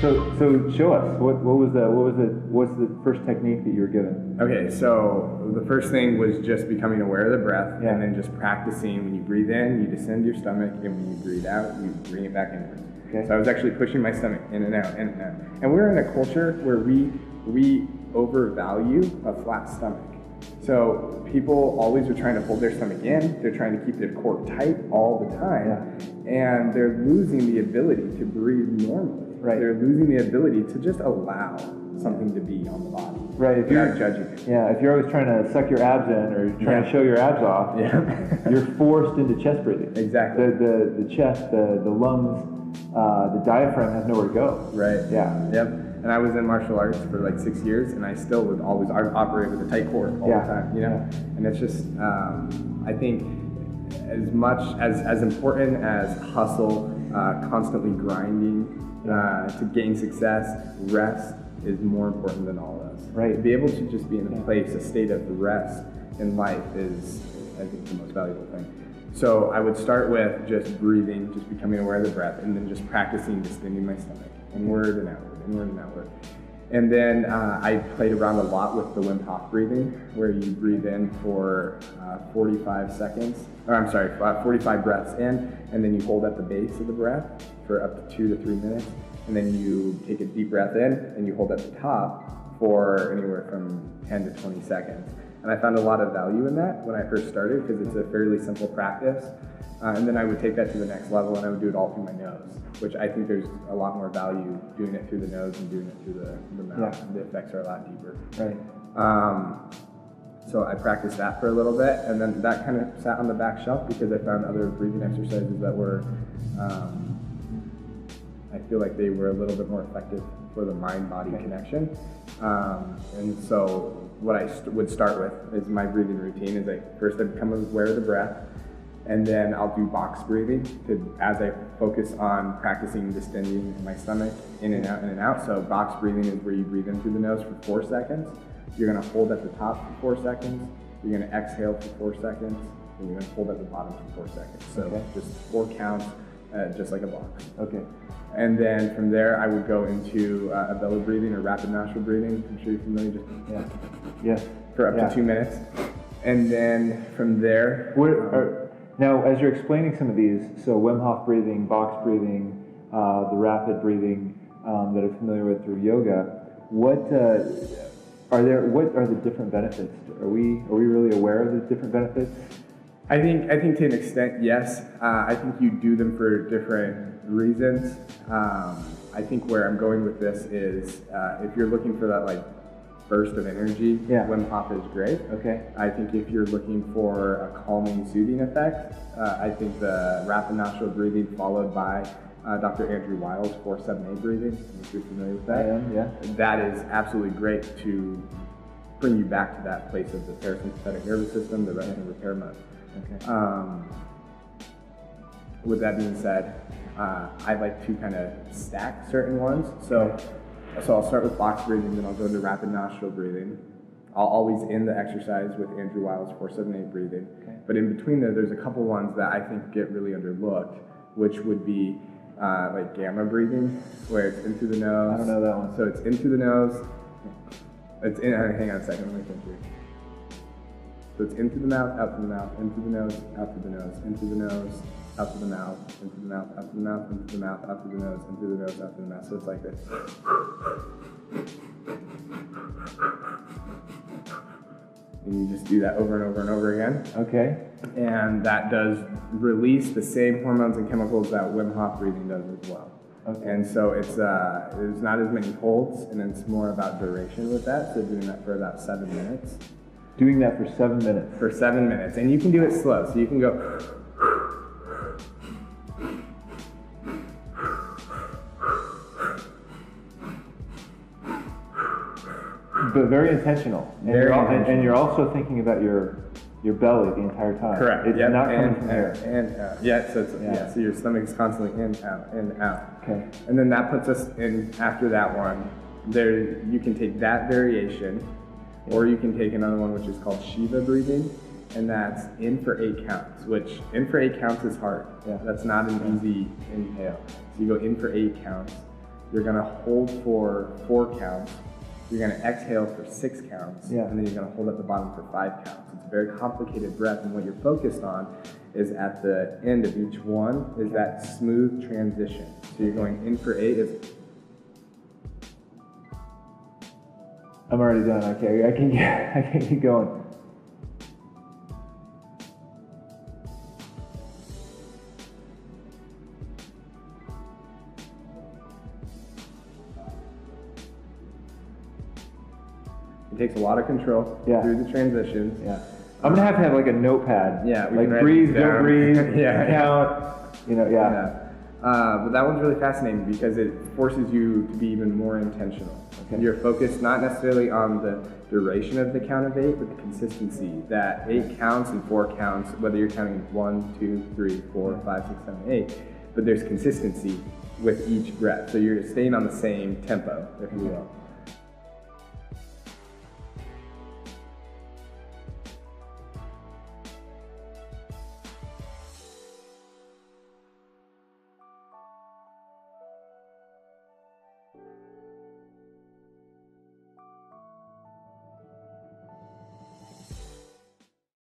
So show us what's the first technique that you were given? Okay, so the first thing was just becoming aware of the breath, and then just practicing. When you breathe in, you descend your stomach, and when you breathe out, you bring it back inwards. Okay. So I was actually pushing my stomach in and out, in and out. And we're in a culture where we overvalue a flat stomach. So people always are trying to hold their stomach in. They're trying to keep their core tight all the time, and they're losing the ability to breathe normally. Right. They're losing the ability to just allow something to be on the body. Right. If you're judging it. Yeah. If you're always trying to suck your abs in or trying to show your abs off, you're forced into chest breathing. Exactly. The chest, the lungs, the diaphragm has nowhere to go. Right. Yeah. Yep. And I was in martial arts for like 6 years, and I still would always operate with a tight core all the time, you know? And it's just, I think as much as important as hustle, constantly grinding to gain success, rest is more important than all of us. Right. To be able to just be in a place, a state of rest in life is, I think, the most valuable thing. So I would start with just breathing, just becoming aware of the breath, and then just practicing distending my stomach, inward and outward, inward and outward. And then I played around a lot with the Wim Hof breathing, where you breathe in for 45 breaths in, and then you hold at the base of the breath for up to 2 to 3 minutes, and then you take a deep breath in, and you hold at the top for anywhere from 10 to 20 seconds. And I found a lot of value in that when I first started, because it's a fairly simple practice. And then I would take that to the next level, and I would do it all through my nose, which I think there's a lot more value doing it through the nose than doing it through the mouth. Yeah. The effects are a lot deeper. Right. So I practiced that for a little bit, and then that kind of sat on the back shelf because I found other breathing exercises that were, I feel like they were a little bit more effective for the mind-body connection. And so what I would start with is my breathing routine is first I become aware of the breath, and then I'll do box breathing as I focus on practicing distending in my stomach, in and out, in and out. So box breathing is where you breathe in through the nose for 4 seconds. You're gonna hold at the top for 4 seconds. You're gonna exhale for 4 seconds, and you're gonna hold at the bottom for 4 seconds. So just 4 counts, just like a box. Okay. And then from there, I would go into a belly breathing or rapid nostril breathing. I'm sure you're familiar. For up to 2 minutes. And then from there, now, as you're explaining some of these, so Wim Hof breathing, box breathing, the rapid breathing that I'm familiar with through yoga, what are the different benefits? Are we really aware of the different benefits? I think to an extent, yes. I think you do them for different reasons. I think where I'm going with this is if you're looking for that burst of energy, Wim Hof is great. Okay. I think if you're looking for a calming, soothing effect, I think the rapid nostril breathing followed by Dr. Andrew Weil's 4-7-8 breathing, if you're familiar with that. I am, yeah. That is absolutely great to bring you back to that place of the parasympathetic nervous system, the rest and repair mode. Okay. With that being said, I like to kind of stack certain ones. So I'll start with box breathing, then I'll go into rapid nostril breathing. I'll always end the exercise with Andrew Weil's 4-7-8 breathing. Okay. But in between there's a couple ones that I think get really underlooked, which would be like gamma breathing, where it's in through the nose. I don't know that one. So it's in through the nose. It's in. Hang on a second. Let me think here. So it's in through the mouth, out through the mouth, in through the nose, out through the nose, in through the nose, out through the mouth, in through the mouth, out through the mouth, in through the mouth, out through the nose, in through the nose, out through the mouth. So it's like this. And you just do that over and over and over again. Okay. And that does release the same hormones and chemicals that Wim Hof breathing does as well. Okay. And so there's not as many holds, and it's more about duration with that. So doing that for about 7 minutes. Doing that for 7 minutes? For 7 minutes. And you can do it slow. So you can go. But very intentional. And you're also thinking about your belly the entire time. Correct. It's not coming from here. And out. So your stomach is constantly in, out. Okay. And then that puts us in, after that one, there you can take that variation, or you can take another one which is called Shiva breathing, and that's in for 8 counts, which in for 8 counts is hard. Yeah. That's not an easy inhale. So you go in for 8 counts, you're going to hold for 4 counts, you're going to exhale for 6 counts, Yeah. and then you're going to hold at the bottom for 5 counts. It's a very complicated breath, and what you're focused on is at the end of each one is that smooth transition. So you're going in for 8 is. I'm already done. Okay, I can keep going. It takes a lot of control through the transitions. Yeah. I'm gonna have like a notepad. Yeah, we like can write breathe, these don't down. breathe, Yeah. count. But that one's really fascinating because it forces you to be even more intentional. Okay. You're focused not necessarily on the duration of the count of 8, but the consistency. That 8 counts and 4 counts, whether you're counting 1, 2, 3, 4, 5, 6, 7, 8, but there's consistency with each breath. So you're staying on the same tempo, if you will.